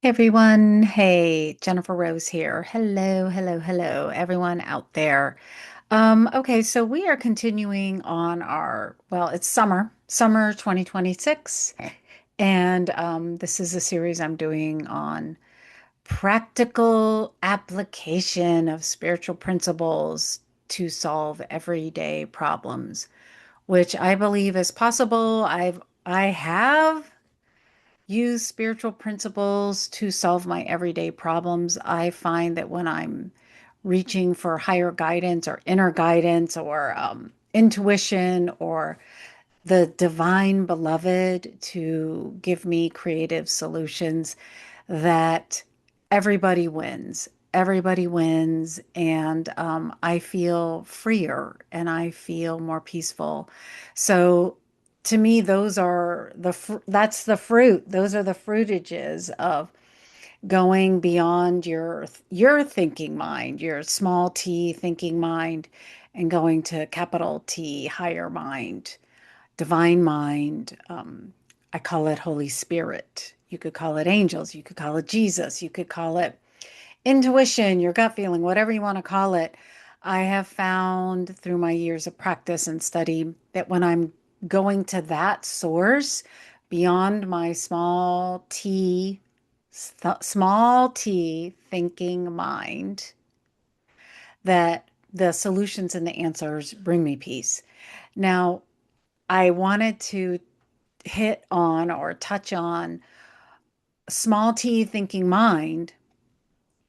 Hey everyone. Hey, Jennifer Rose here. Hello, hello, hello, everyone out there. Okay, so we are continuing on it's summer 2026. And this is a series I'm doing on practical application of spiritual principles to solve everyday problems, which I believe is possible. I have use spiritual principles to solve my everyday problems. I find that when I'm reaching for higher guidance or inner guidance or intuition or the divine beloved to give me creative solutions, that everybody wins. Everybody wins, and I feel freer and I feel more peaceful. So, to me, that's the fruit. Those are the fruitages of going beyond your thinking mind, your small t thinking mind, and going to capital T higher mind, divine mind. I call it Holy Spirit. You could call it angels. You could call it Jesus. You could call it intuition, your gut feeling, whatever you want to call it. I have found through my years of practice and study that when I'm going to that source beyond my small t thinking mind, that the solutions and the answers bring me peace. Now, I wanted to hit on or touch on small t thinking mind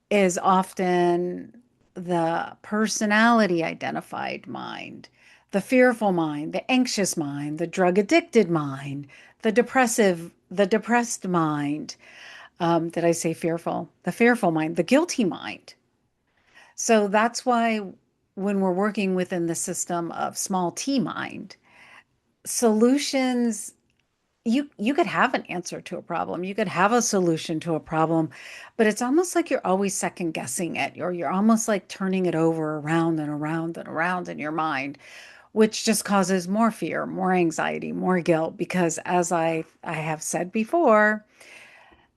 is often the personality identified mind, the fearful mind, the anxious mind, the drug addicted mind, the depressed mind. Did I say fearful? The fearful mind, the guilty mind. So that's why when we're working within the system of small t mind, solutions you could have an answer to a problem. You could have a solution to a problem, but it's almost like you're always second guessing it, or you're almost like turning it over around and around and around in your mind, which just causes more fear, more anxiety, more guilt, because as I have said before,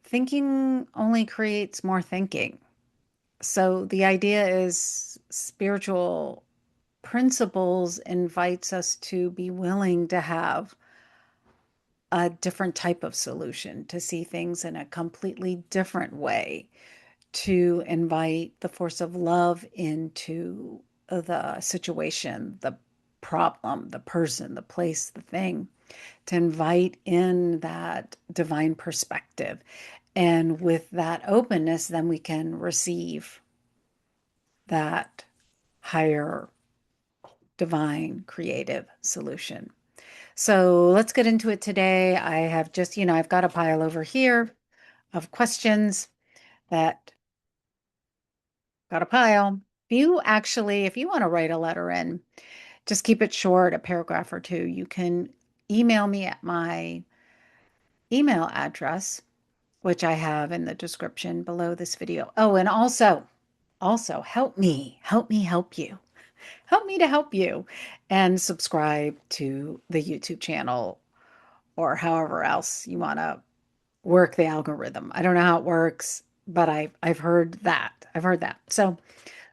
thinking only creates more thinking. So the idea is spiritual principles invites us to be willing to have a different type of solution, to see things in a completely different way, to invite the force of love into the situation, the problem, the person, the place, the thing, to invite in that divine perspective. And with that openness, then we can receive that higher divine creative solution. So let's get into it today. I have just, I've got a pile over here of questions that got a pile. If you want to write a letter in, just keep it short, a paragraph or two. You can email me at my email address, which I have in the description below this video. Oh, and also help me help you. Help me to help you and subscribe to the YouTube channel or however else you want to work the algorithm. I don't know how it works, but I've heard that. I've heard that. So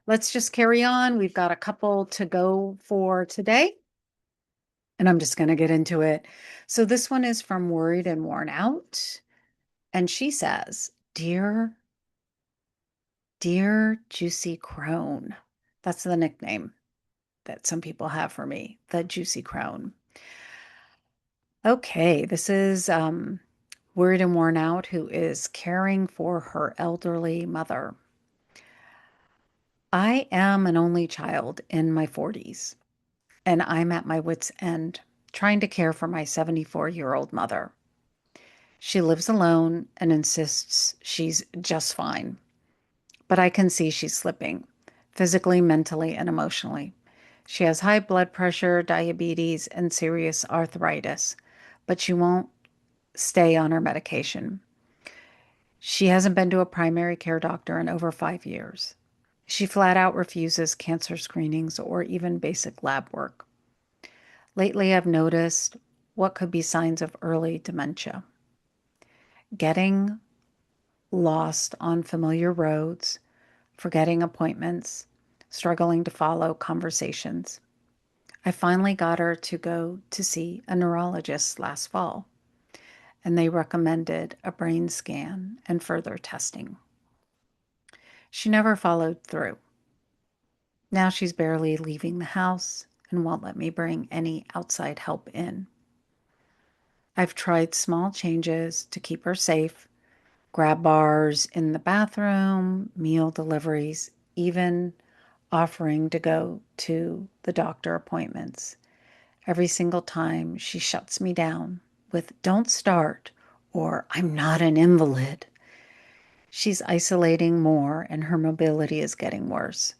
let's just carry on. We've got a couple to go for today, and I'm just going to get into it. So this one is from Worried and Worn Out, and she says, Dear Juicy Crone." That's the nickname that some people have for me, the Juicy Crone. Okay, this is Worried and Worn Out, who is caring for her elderly mother. I am an only child in my 40s, and I'm at my wit's end trying to care for my 74-year-old mother. She lives alone and insists she's just fine, but I can see she's slipping physically, mentally, and emotionally. She has high blood pressure, diabetes, and serious arthritis, but she won't stay on her medication. She hasn't been to a primary care doctor in over 5 years. She flat out refuses cancer screenings or even basic lab work. Lately, I've noticed what could be signs of early dementia. Getting lost on familiar roads, forgetting appointments, struggling to follow conversations. I finally got her to go to see a neurologist last fall, and they recommended a brain scan and further testing. She never followed through. Now she's barely leaving the house and won't let me bring any outside help in. I've tried small changes to keep her safe, grab bars in the bathroom, meal deliveries, even offering to go to the doctor appointments. Every single time she shuts me down with "don't start" or "I'm not an invalid." She's isolating more and her mobility is getting worse.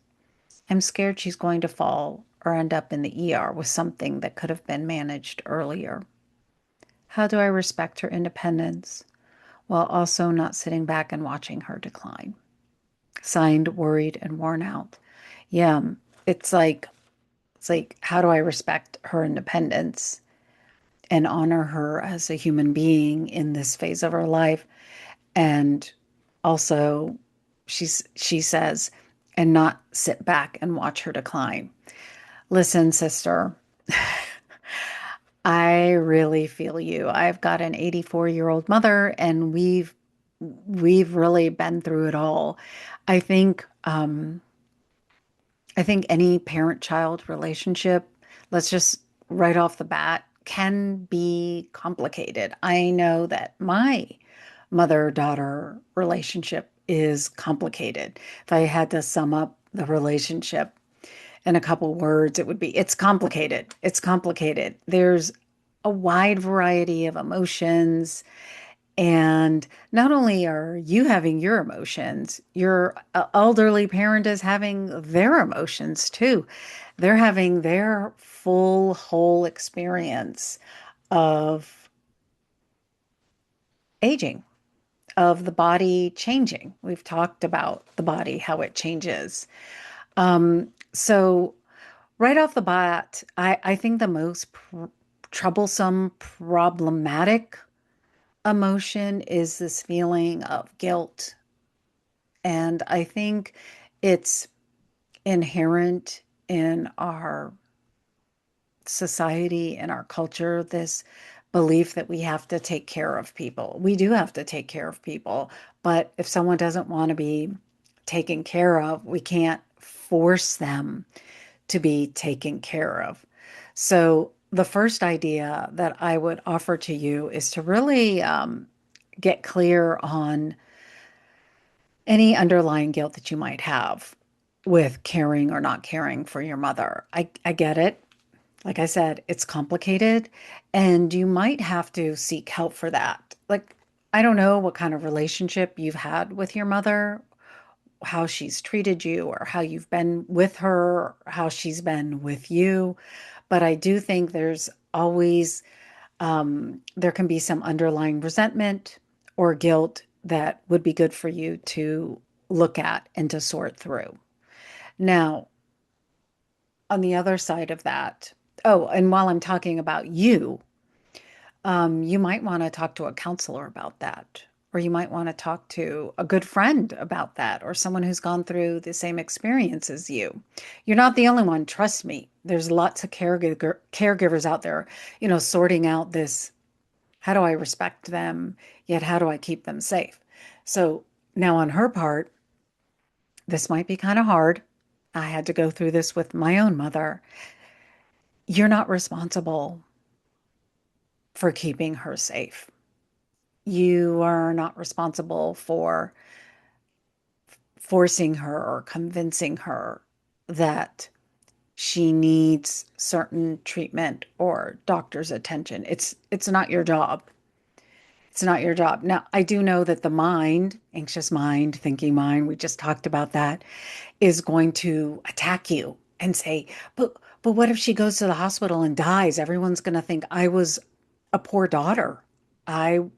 I'm scared she's going to fall or end up in the ER with something that could have been managed earlier. How do I respect her independence while also not sitting back and watching her decline? Signed, worried, and worn out. Yeah, it's like how do I respect her independence and honor her as a human being in this phase of her life? And also, she says, and not sit back and watch her decline. Listen, sister, I really feel you. I've got an 84-year-old mother, and we've really been through it all. I think I think any parent-child relationship, let's just right off the bat, can be complicated. I know that my mother-daughter relationship is complicated. If I had to sum up the relationship in a couple words, it would be it's complicated. It's complicated. There's a wide variety of emotions. And not only are you having your emotions, your elderly parent is having their emotions too. They're having their full, whole experience of aging, of the body changing. We've talked about the body, how it changes. So right off the bat, I think the most troublesome, problematic emotion is this feeling of guilt. And I think it's inherent in our society and our culture, this belief that we have to take care of people. We do have to take care of people, but if someone doesn't want to be taken care of, we can't force them to be taken care of. So, the first idea that I would offer to you is to really get clear on any underlying guilt that you might have with caring or not caring for your mother. I get it. Like I said, it's complicated and you might have to seek help for that. Like, I don't know what kind of relationship you've had with your mother, how she's treated you, or how you've been with her, how she's been with you. But I do think there's always, there can be some underlying resentment or guilt that would be good for you to look at and to sort through. Now, on the other side of that, oh, and while I'm talking about you, you might want to talk to a counselor about that, or you might want to talk to a good friend about that, or someone who's gone through the same experience as you. You're not the only one, trust me. There's lots of caregivers out there, sorting out this, how do I respect them, yet how do I keep them safe? So now on her part, this might be kind of hard. I had to go through this with my own mother. You're not responsible for keeping her safe. You are not responsible for forcing her or convincing her that she needs certain treatment or doctor's attention. It's not your job. It's not your job. Now, I do know that the mind, anxious mind, thinking mind, we just talked about that, is going to attack you and say, but what if she goes to the hospital and dies? Everyone's going to think I was a poor daughter. I'm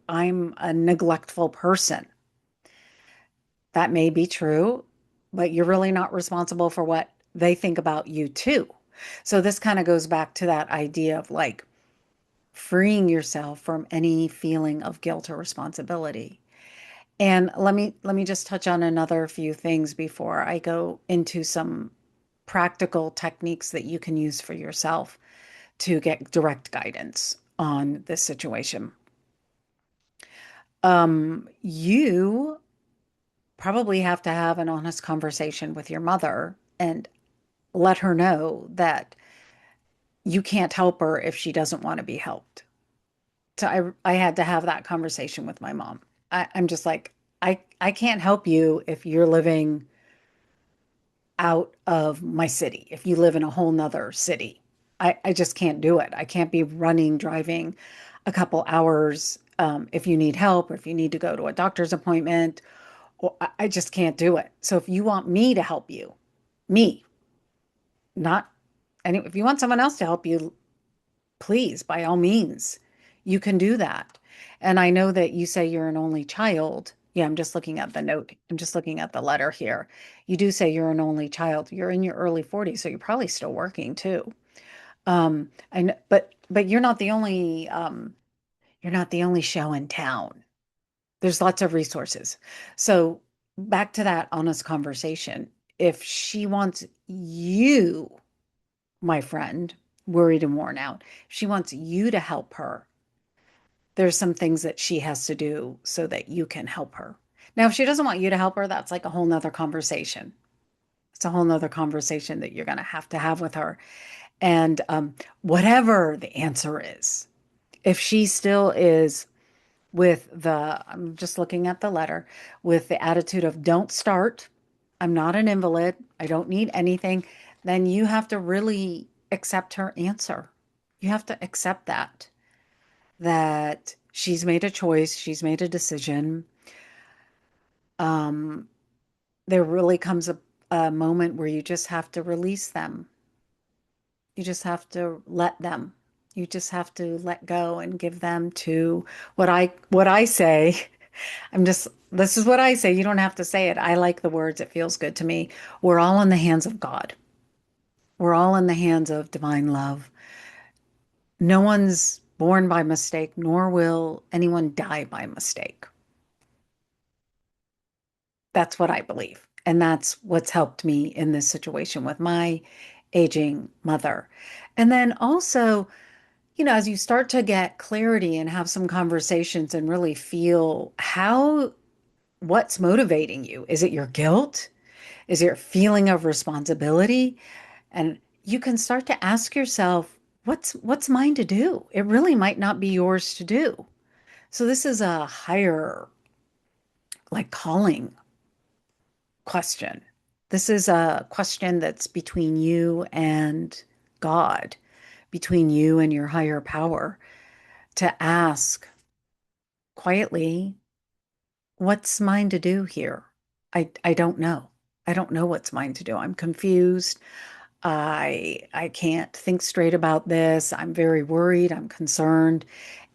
a neglectful person. That may be true, but you're really not responsible for what they think about you too. So this kind of goes back to that idea of like freeing yourself from any feeling of guilt or responsibility. And let me just touch on another few things before I go into some practical techniques that you can use for yourself to get direct guidance on this situation. You probably have to have an honest conversation with your mother and let her know that you can't help her if she doesn't want to be helped. So I had to have that conversation with my mom. I'm just like, I can't help you if you're living out of my city, if you live in a whole nother city. I just can't do it. I can't be running, driving a couple hours if you need help or if you need to go to a doctor's appointment. Or I just can't do it. So if you want me to help you, me, not any, if you want someone else to help you, please, by all means, you can do that. And I know that you say you're an only child. Yeah, I'm just looking at the note. I'm just looking at the letter here. You do say you're an only child. You're in your early 40s, so you're probably still working too. But you're not the only show in town. There's lots of resources. So back to that honest conversation. If she wants you, my friend, worried and worn out, she wants you to help her, there's some things that she has to do so that you can help her. Now, if she doesn't want you to help her, that's like a whole nother conversation. It's a whole nother conversation that you're going to have with her. And whatever the answer is, if she still is with I'm just looking at the letter, with the attitude of don't start, I'm not an invalid, I don't need anything, then you have to really accept her answer. You have to accept that she's made a choice, she's made a decision. Um, there really comes a moment where you just have to release them. You just have to let them. You just have to let go and give them to what I say. This is what I say. You don't have to say it. I like the words. It feels good to me. We're all in the hands of God. We're all in the hands of divine love. No one's born by mistake, nor will anyone die by mistake. That's what I believe. And that's what's helped me in this situation with my aging mother. And then also, as you start to get clarity and have some conversations and really feel what's motivating you? Is it your guilt? Is there a feeling of responsibility? And you can start to ask yourself, what's mine to do? It really might not be yours to do. So this is a higher, like, calling question. This is a question that's between you and God, between you and your higher power, to ask quietly, what's mine to do here? I don't know. I don't know what's mine to do. I'm confused. I can't think straight about this. I'm very worried. I'm concerned.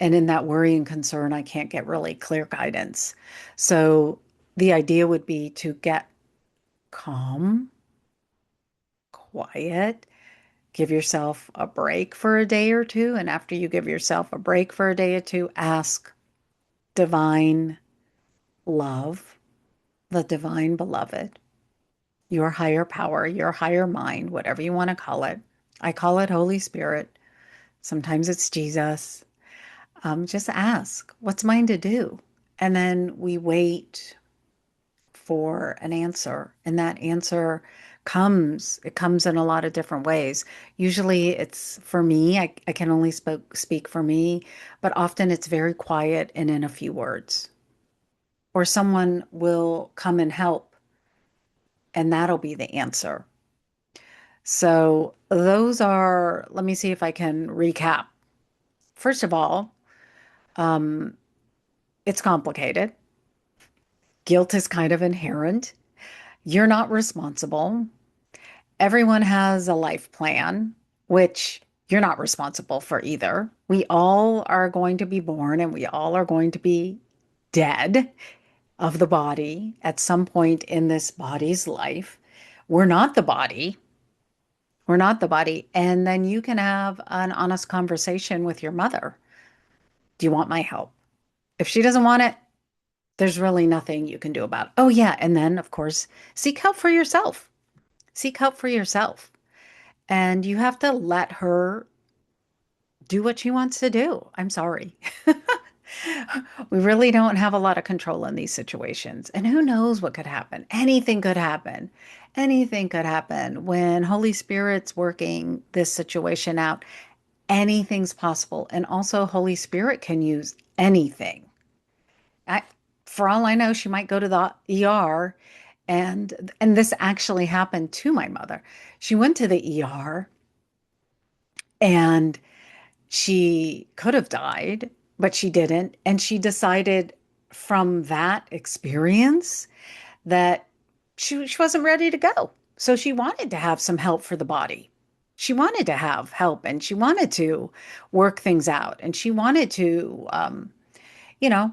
And in that worry and concern, I can't get really clear guidance. So the idea would be to get calm, quiet, give yourself a break for a day or two. And after you give yourself a break for a day or two, ask divine love, the divine beloved, your higher power, your higher mind, whatever you want to call it. I call it Holy Spirit. Sometimes it's Jesus. Just ask, what's mine to do? And then we wait for an answer. And that answer it comes in a lot of different ways. Usually it's for me, I can only speak for me, but often it's very quiet and in a few words. Or someone will come and help, and that'll be the answer. So let me see if I can recap. First of all, um, it's complicated. Guilt is kind of inherent. You're not responsible. Everyone has a life plan, which you're not responsible for either. We all are going to be born and we all are going to be dead of the body at some point in this body's life. We're not the body. We're not the body. And then you can have an honest conversation with your mother. Do you want my help? If she doesn't want it, There's really nothing you can do about it. Oh, yeah. And then, of course, seek help for yourself. Seek help for yourself. And you have to let her do what she wants to do. I'm sorry. We really don't have a lot of control in these situations. And who knows what could happen? Anything could happen. Anything could happen when Holy Spirit's working this situation out. Anything's possible. And also, Holy Spirit can use anything. I, for all I know, she might go to the ER, and this actually happened to my mother. She went to the ER and she could have died, but she didn't. And she decided from that experience that she wasn't ready to go. So she wanted to have some help for the body. She wanted to have help and she wanted to work things out and she wanted to, you know,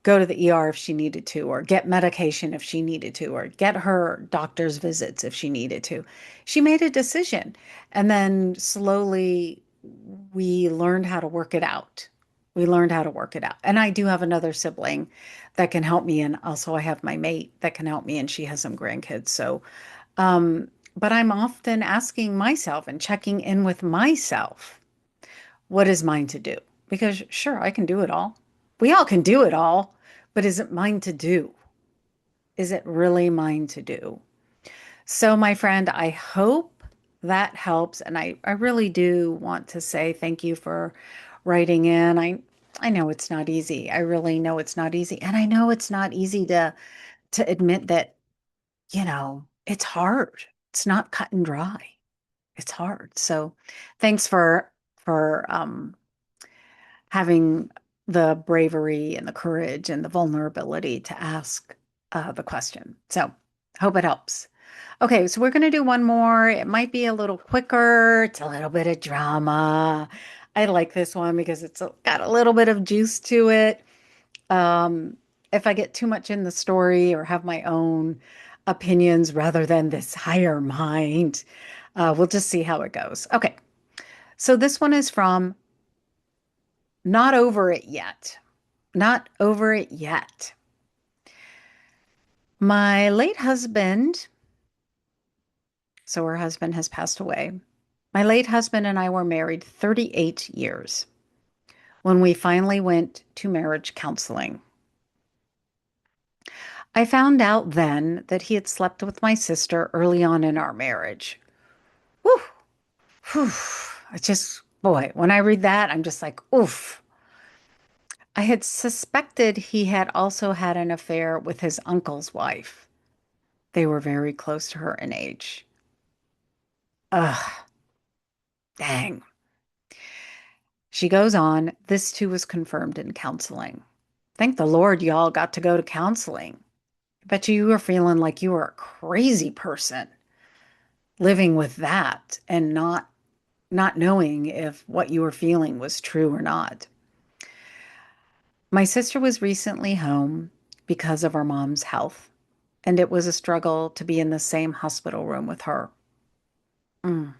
go to the ER if she needed to, or get medication if she needed to, or get her doctor's visits if she needed to. She made a decision. And then slowly we learned how to work it out. We learned how to work it out. And I do have another sibling that can help me. And also I have my mate that can help me, and she has some grandkids. So, but I'm often asking myself and checking in with myself, what is mine to do? Because sure, I can do it all. We all can do it all, but is it mine to do? Is it really mine to do? So, my friend, I hope that helps. And I really do want to say thank you for writing in. I know it's not easy. I really know it's not easy. And I know it's not easy to admit that, it's hard. It's not cut and dry. It's hard. So thanks for having the bravery and the courage and the vulnerability to ask the question. So hope it helps. Okay, so we're going to do one more. It might be a little quicker. It's a little bit of drama. I like this one because got a little bit of juice to it. Um, if I get too much in the story or have my own opinions rather than this higher mind, we'll just see how it goes. Okay, so this one is from Not Over It Yet. Not over it yet. My late husband, so her husband has passed away. My late husband and I were married 38 years when we finally went to marriage counseling. I found out then that he had slept with my sister early on in our marriage. Whew, whew. It's just, boy, when I read that, I'm just like, oof. I had suspected he had also had an affair with his uncle's wife. They were very close to her in age. Ugh, dang. She goes on, this too was confirmed in counseling. Thank the Lord y'all got to go to counseling. I bet you were feeling like you were a crazy person living with that and not knowing if what you were feeling was true or not. My sister was recently home because of our mom's health, and it was a struggle to be in the same hospital room with her. Mm.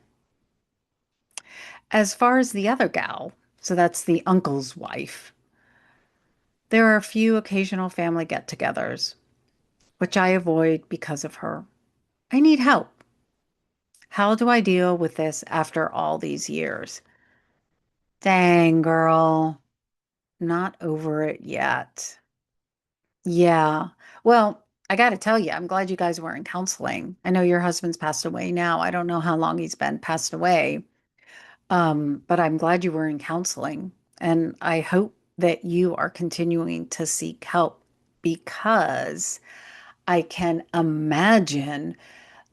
As far as the other gal, so that's the uncle's wife, there are a few occasional family get-togethers, which I avoid because of her. I need help. How do I deal with this after all these years? Dang, girl, not over it yet. Yeah. Well, I got to tell you, I'm glad you guys were in counseling. I know your husband's passed away now. I don't know how long he's been passed away, but I'm glad you were in counseling. And I hope that you are continuing to seek help because I can imagine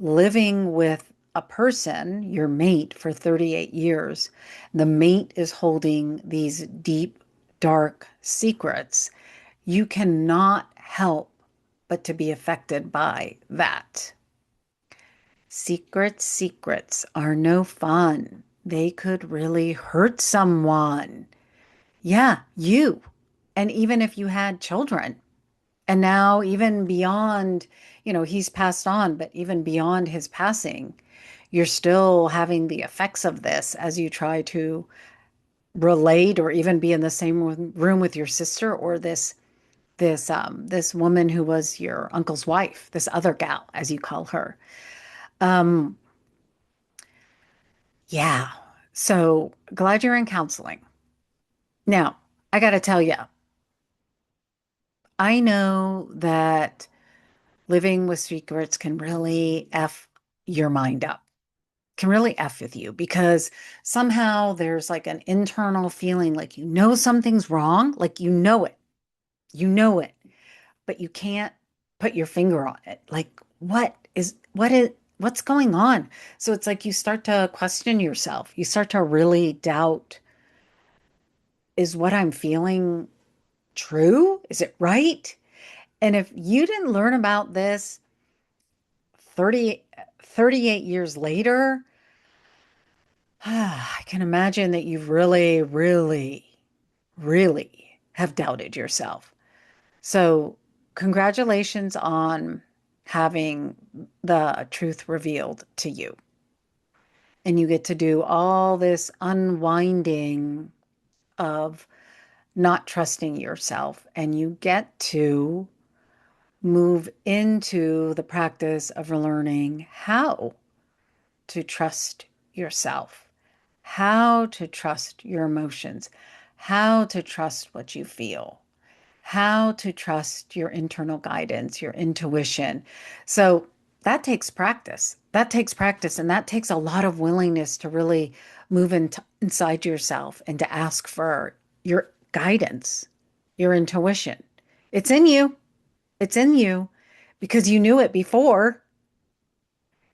living with a person, your mate, for 38 years. The mate is holding these deep, dark secrets. You cannot help but to be affected by that. Secrets are no fun. They could really hurt someone. Yeah, you. And even if you had children, and now, even beyond, he's passed on, but even beyond his passing, you're still having the effects of this as you try to relate or even be in the same room with your sister or this this woman who was your uncle's wife, this other gal, as you call her. Um, yeah. So glad you're in counseling. Now, I got to tell you, I know that living with secrets can really F your mind up, can really F with you because somehow there's like an internal feeling like you know something's wrong, like you know it, but you can't put your finger on it. Like, what's going on? So it's like you start to question yourself. You start to really doubt, is what I'm feeling true? Is it right? And if you didn't learn about this 38 years later, I can imagine that you've really, really, really have doubted yourself. So, congratulations on having the truth revealed to you. And you get to do all this unwinding of not trusting yourself, and you get to move into the practice of learning how to trust yourself, how to trust your emotions, how to trust what you feel, how to trust your internal guidance, your intuition. So that takes practice. That takes practice. And that takes a lot of willingness to really move inside yourself and to ask for your guidance, your intuition. It's in you. It's in you because you knew it before.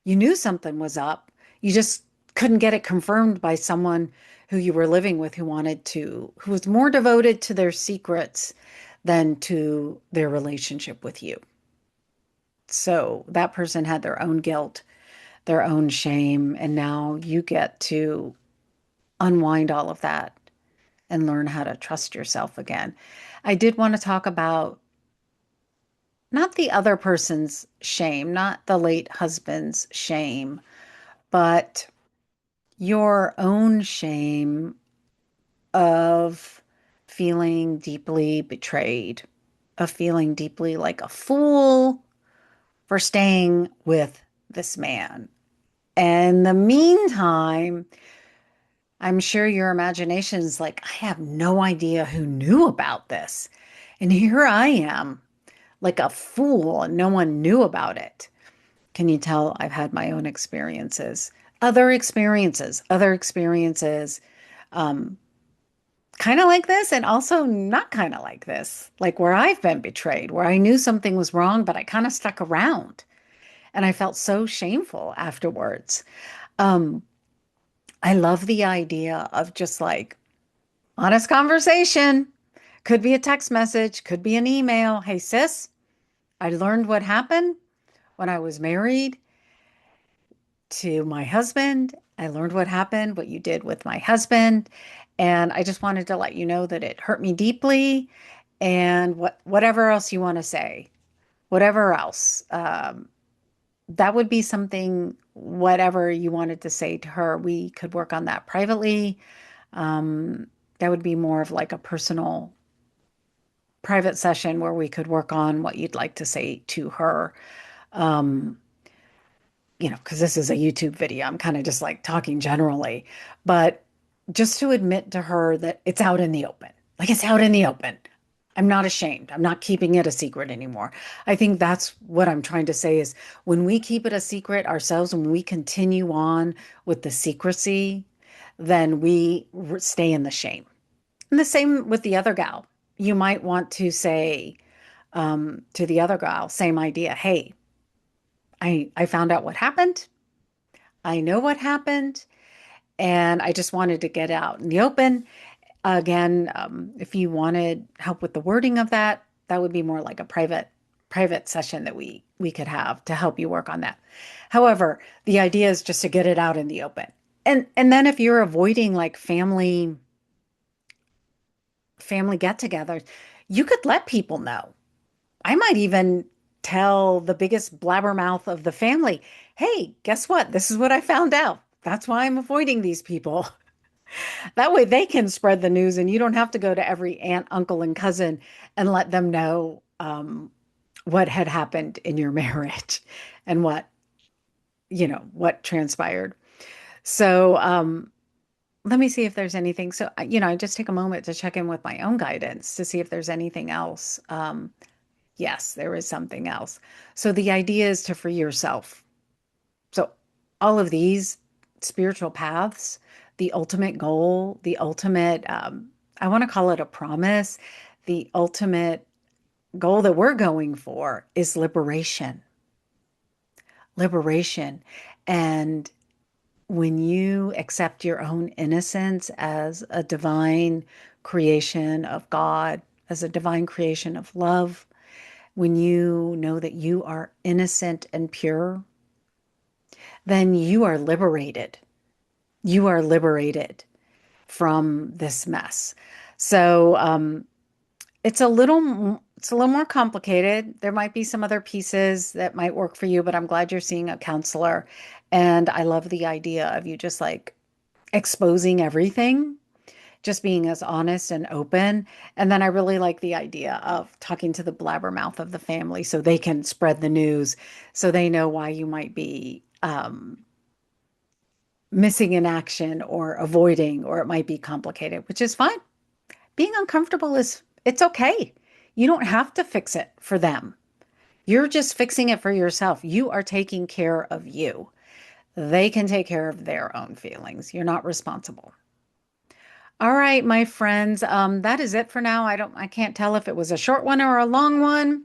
You knew something was up. You just couldn't get it confirmed by someone who you were living with who was more devoted to their secrets than to their relationship with you. So that person had their own guilt, their own shame, and now you get to unwind all of that and learn how to trust yourself again. I did want to talk about not the other person's shame, not the late husband's shame, but your own shame of feeling deeply betrayed, of feeling deeply like a fool for staying with this man. And in the meantime, I'm sure your imagination is like, I have no idea who knew about this. And here I am, like a fool, and no one knew about it. Can you tell I've had my own experiences, other experiences, um, kind of like this, and also not kind of like this, like where I've been betrayed, where I knew something was wrong, but I kind of stuck around and I felt so shameful afterwards. Um, I love the idea of just like honest conversation. Could be a text message, could be an email. Hey, sis, I learned what happened when I was married to my husband. I learned what happened, what you did with my husband. And I just wanted to let you know that it hurt me deeply. And whatever else you want to say, whatever else, that would be something, whatever you wanted to say to her, we could work on that privately. Um, that would be more of like a personal, private session where we could work on what you'd like to say to her. Um, because this is a YouTube video, I'm kind of just like talking generally, but just to admit to her that it's out in the open. Like it's out in the open. I'm not ashamed. I'm not keeping it a secret anymore. I think that's what I'm trying to say is when we keep it a secret ourselves, when we continue on with the secrecy, then we stay in the shame. And the same with the other gal. You might want to say to the other gal, same idea. Hey, I found out what happened. I know what happened, and I just wanted to get out in the open. Again, if you wanted help with the wording of that, that would be more like a private session that we could have to help you work on that. However, the idea is just to get it out in the open. And then if you're avoiding like family get-togethers, you could let people know. I might even tell the biggest blabbermouth of the family, hey, guess what? This is what I found out. That's why I'm avoiding these people. That way they can spread the news and you don't have to go to every aunt, uncle, and cousin and let them know what had happened in your marriage and what transpired. So let me see if there's anything. So, I just take a moment to check in with my own guidance to see if there's anything else. Yes, there is something else. So the idea is to free yourself. So all of these spiritual paths, the ultimate goal, the ultimate, I want to call it a promise, the ultimate goal that we're going for is liberation. Liberation. And when you accept your own innocence as a divine creation of God, as a divine creation of love, when you know that you are innocent and pure, then you are liberated. You are liberated from this mess. So it's a little more complicated. There might be some other pieces that might work for you, but I'm glad you're seeing a counselor. And I love the idea of you just like exposing everything, just being as honest and open. And then I really like the idea of talking to the blabbermouth of the family so they can spread the news, so they know why you might be missing in action or avoiding, or it might be complicated, which is fine. Being uncomfortable it's okay. You don't have to fix it for them. You're just fixing it for yourself. You are taking care of you. They can take care of their own feelings. You're not responsible. All right, my friends, that is it for now. I can't tell if it was a short one or a long one.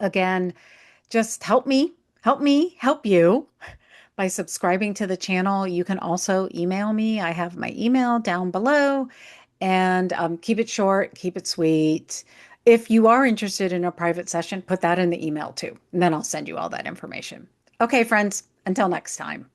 Again, just help you by subscribing to the channel. You can also email me. I have my email down below, and keep it short, keep it sweet. If you are interested in a private session, put that in the email too, and then I'll send you all that information. Okay, friends, until next time.